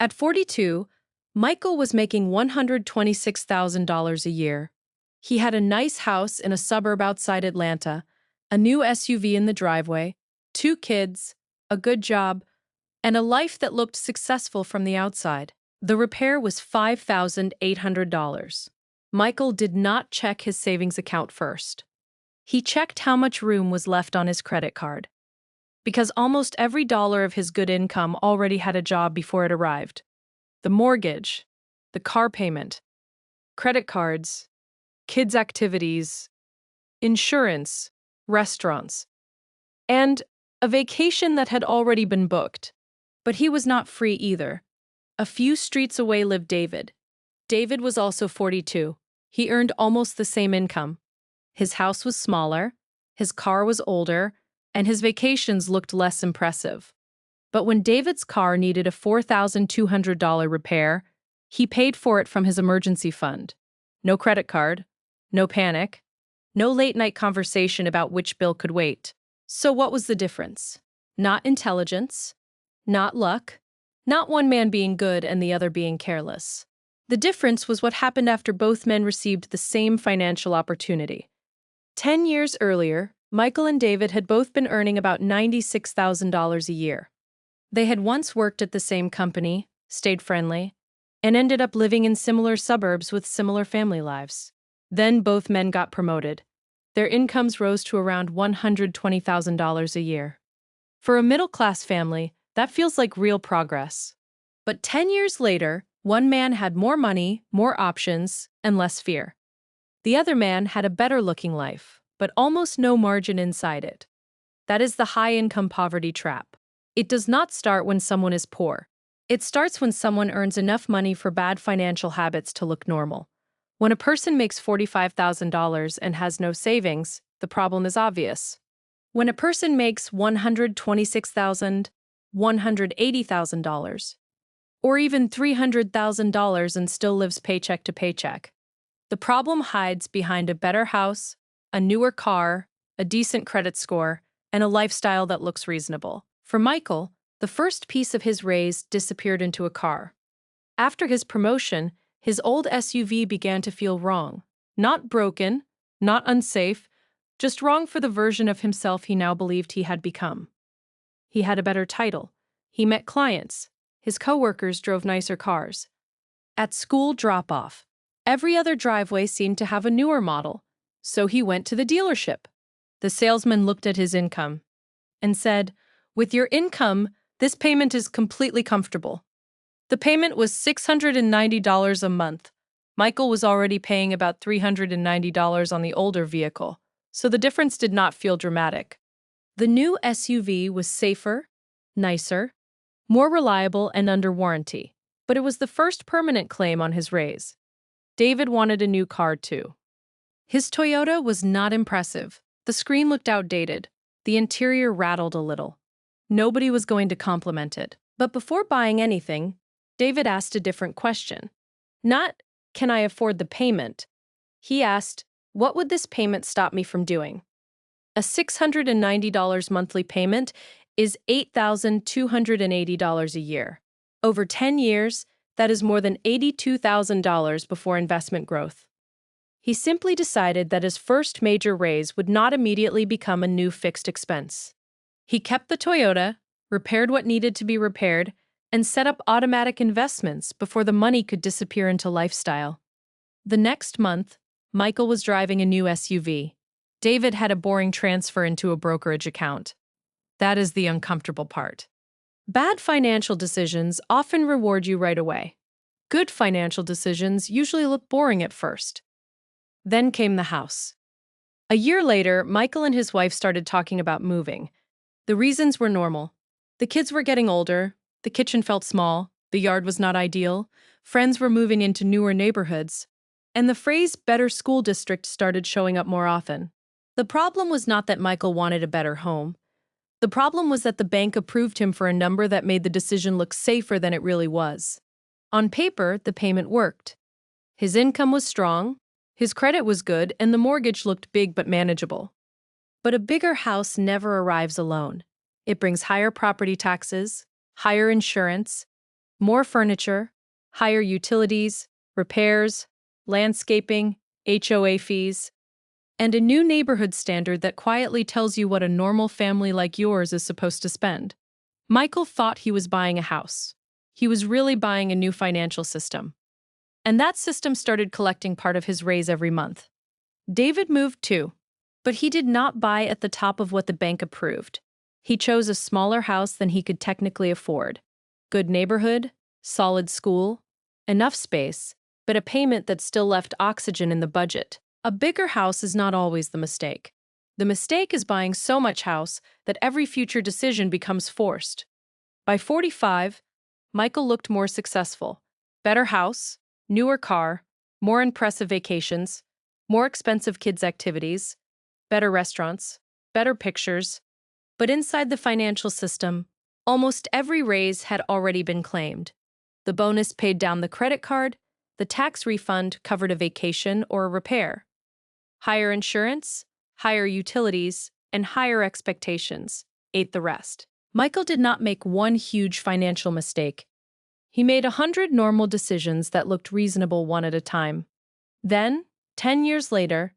At 42, Michael was making $126,000 a year. He had a nice house in a suburb outside Atlanta, a new SUV in the driveway, two kids, a good job, and a life that looked successful from the outside. The repair was $5,800. Michael did not check his savings account first. He checked how much room was left on his credit card. Because almost every dollar of his good income already had a job before it arrived. The mortgage, the car payment, credit cards, kids' activities, insurance, restaurants, and a vacation that had already been booked. But he was not free either. A few streets away lived David. David was also 42. He earned almost the same income. His house was smaller, his car was older, and his vacations looked less impressive. But when David's car needed a $4,200 repair, he paid for it from his emergency fund. No credit card, no panic, no late-night conversation about which bill could wait. So what was the difference? Not intelligence, not luck, not one man being good and the other being careless. The difference was what happened after both men received the same financial opportunity. 10 years earlier, Michael and David had both been earning about $96,000 a year. They had once worked at the same company, stayed friendly, and ended up living in similar suburbs with similar family lives. Then both men got promoted. Their incomes rose to around $120,000 a year. For a middle-class family, that feels like real progress. But 10 years later, one man had more money, more options, and less fear. The other man had a better-looking life, but almost no margin inside it. That is the high-income poverty trap. It does not start when someone is poor. It starts when someone earns enough money for bad financial habits to look normal. When a person makes $45,000 and has no savings, the problem is obvious. When a person makes $126,000, $180,000, or even $300,000 and still lives paycheck to paycheck, the problem hides behind a better house, a newer car, a decent credit score, and a lifestyle that looks reasonable. For Michael, the first piece of his raise disappeared into a car. After his promotion, his old SUV began to feel wrong. Not broken, not unsafe, just wrong for the version of himself he now believed he had become. He had a better title. He met clients. His coworkers drove nicer cars. At school drop-off, every other driveway seemed to have a newer model, so he went to the dealership. The salesman looked at his income and said, "With your income, this payment is completely comfortable." The payment was $690 a month. Michael was already paying about $390 on the older vehicle, so the difference did not feel dramatic. The new SUV was safer, nicer, more reliable, and under warranty, but it was the first permanent claim on his raise. David wanted a new car too. His Toyota was not impressive. The screen looked outdated. The interior rattled a little. Nobody was going to compliment it. But before buying anything, David asked a different question. Not, "Can I afford the payment?" He asked, "What would this payment stop me from doing?" A $690 monthly payment is $8,280 a year. Over 10 years, that is more than $82,000 before investment growth. He simply decided that his first major raise would not immediately become a new fixed expense. He kept the Toyota, repaired what needed to be repaired, and set up automatic investments before the money could disappear into lifestyle. The next month, Michael was driving a new SUV. David had a boring transfer into a brokerage account. That is the uncomfortable part. Bad financial decisions often reward you right away. Good financial decisions usually look boring at first. Then came the house. A year later, Michael and his wife started talking about moving. The reasons were normal. The kids were getting older, the kitchen felt small, the yard was not ideal, friends were moving into newer neighborhoods, and the phrase "better school district" started showing up more often. The problem was not that Michael wanted a better home. The problem was that the bank approved him for a number that made the decision look safer than it really was. On paper, the payment worked. His income was strong, his credit was good, and the mortgage looked big but manageable. But a bigger house never arrives alone. It brings higher property taxes, higher insurance, More furniture, higher utilities, repairs, landscaping, HOA fees, and a new neighborhood standard that quietly tells you what a normal family like yours is supposed to spend. Michael thought he was buying a house. He was really buying a new financial system. And that system started collecting part of his raise every month. David moved too, but he did not buy at the top of what the bank approved. He chose a smaller house than he could technically afford. Good neighborhood, solid school, enough space, but a payment that still left oxygen in the budget. A bigger house is not always the mistake. The mistake is buying so much house that every future decision becomes forced. By 45, Michael looked more successful. Better house, newer car, more impressive vacations, more expensive kids' activities, better restaurants, better pictures. But inside the financial system, almost every raise had already been claimed. The bonus paid down the credit card, the tax refund covered a vacation or a repair. Higher insurance, higher utilities, and higher expectations ate the rest. Michael did not make one huge financial mistake. He made 100 normal decisions that looked reasonable one at a time. Then, 10 years later,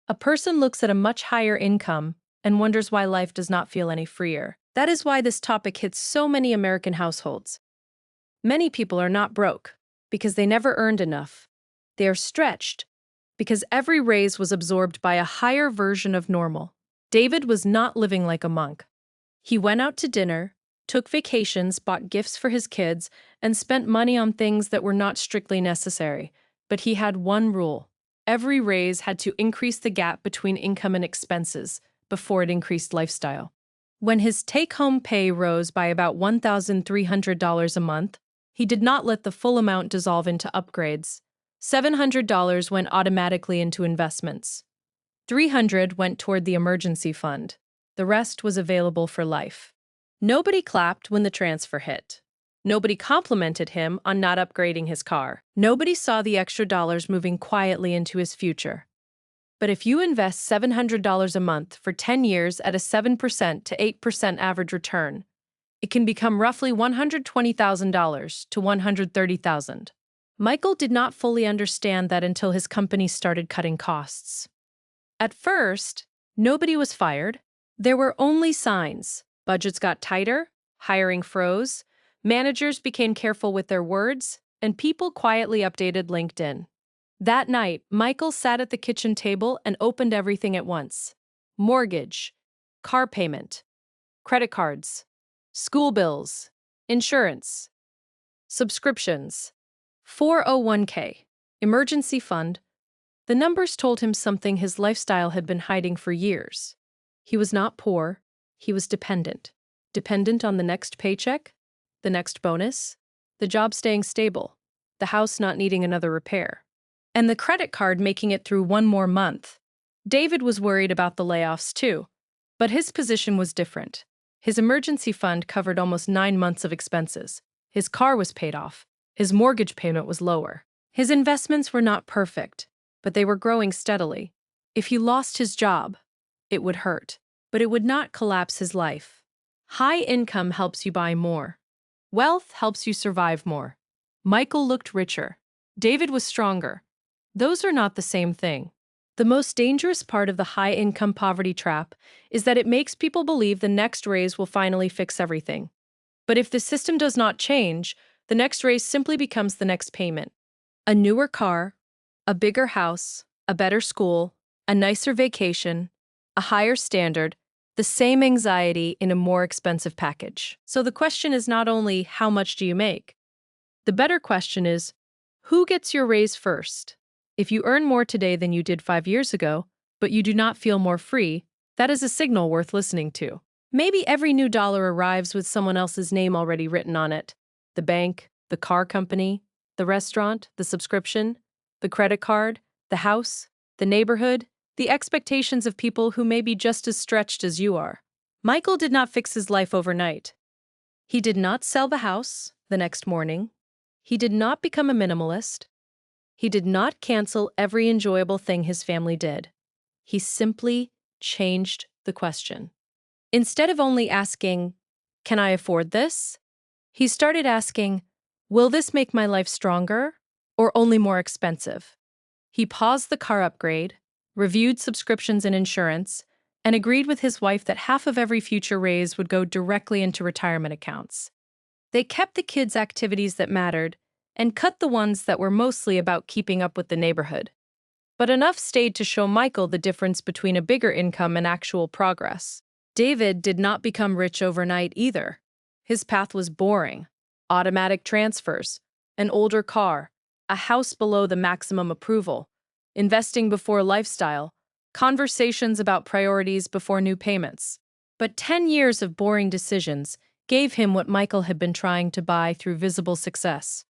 a person looks at a much higher income and wonders why life does not feel any freer. That is why this topic hits so many American households. Many people are not broke because they never earned enough. They are stretched because every raise was absorbed by a higher version of normal. David was not living like a monk. He went out to dinner, took vacations, bought gifts for his kids, and spent money on things that were not strictly necessary. But he had one rule. Every raise had to increase the gap between income and expenses before it increased lifestyle. When his take-home pay rose by about $1,300 a month, he did not let the full amount dissolve into upgrades. $700 went automatically into investments. $300 went toward the emergency fund. The rest was available for life. Nobody clapped when the transfer hit. Nobody complimented him on not upgrading his car. Nobody saw the extra dollars moving quietly into his future. But if you invest $700 a month for 10 years at a 7% to 8% average return, it can become roughly $120,000 to $130,000. Michael did not fully understand that until his company started cutting costs. At first, nobody was fired. There were only signs. Budgets got tighter, hiring froze, managers became careful with their words, and people quietly updated LinkedIn. That night, Michael sat at the kitchen table and opened everything at once. Mortgage, car payment, credit cards, school bills, insurance, subscriptions, 401k, emergency fund. The numbers told him something his lifestyle had been hiding for years. He was not poor, he was dependent. Dependent on the next paycheck, the next bonus, the job staying stable, the house not needing another repair, and the credit card making it through one more month. David was worried about the layoffs too, but his position was different. His emergency fund covered almost 9 months of expenses. His car was paid off. His mortgage payment was lower. His investments were not perfect, but they were growing steadily. If he lost his job, it would hurt, but it would not collapse his life. High income helps you buy more. Wealth helps you survive more. Michael looked richer. David was stronger. Those are not the same thing. The most dangerous part of the high-income poverty trap is that it makes people believe the next raise will finally fix everything. But if the system does not change, the next raise simply becomes the next payment. A newer car, a bigger house, a better school, a nicer vacation, a higher standard, the same anxiety in a more expensive package. So the question is not only how much do you make? The better question is, who gets your raise first? If you earn more today than you did 5 years ago, but you do not feel more free, that is a signal worth listening to. Maybe every new dollar arrives with someone else's name already written on it. The bank, the car company, the restaurant, the subscription, the credit card, the house, the neighborhood, the expectations of people who may be just as stretched as you are. Michael did not fix his life overnight. He did not sell the house the next morning. He did not become a minimalist. He did not cancel every enjoyable thing his family did. He simply changed the question. Instead of only asking, "Can I afford this?" he started asking, Will this make my life stronger or only more expensive? He paused the car upgrade, reviewed subscriptions and insurance, and agreed with his wife that half of every future raise would go directly into retirement accounts. They kept the kids' activities that mattered and cut the ones that were mostly about keeping up with the neighborhood. But enough stayed to show Michael the difference between a bigger income and actual progress. David did not become rich overnight either. His path was boring. Automatic transfers, an older car, a house below the maximum approval, investing before lifestyle, conversations about priorities before new payments. But 10 years of boring decisions gave him what Michael had been trying to buy through visible success: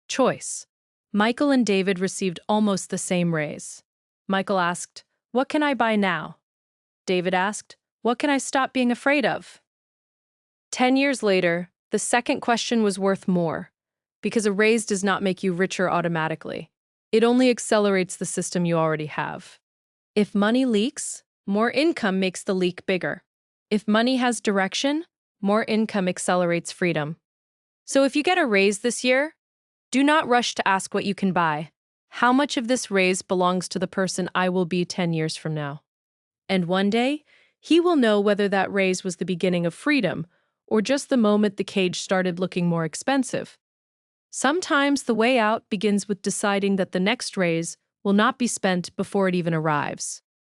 choice. Michael and David received almost the same raise. Michael asked, "What can I buy now?" David asked, "What can I stop being afraid of?" 10 years later, the second question was worth more, because a raise does not make you richer automatically. It only accelerates the system you already have. If money leaks, more income makes the leak bigger. If money has direction, more income accelerates freedom. So if you get a raise this year, do not rush to ask what you can buy. How much of this raise belongs to the person I will be 10 years from now? And one day, he will know whether that raise was the beginning of freedom or just the moment the cage started looking more expensive. Sometimes the way out begins with deciding that the next raise will not be spent before it even arrives.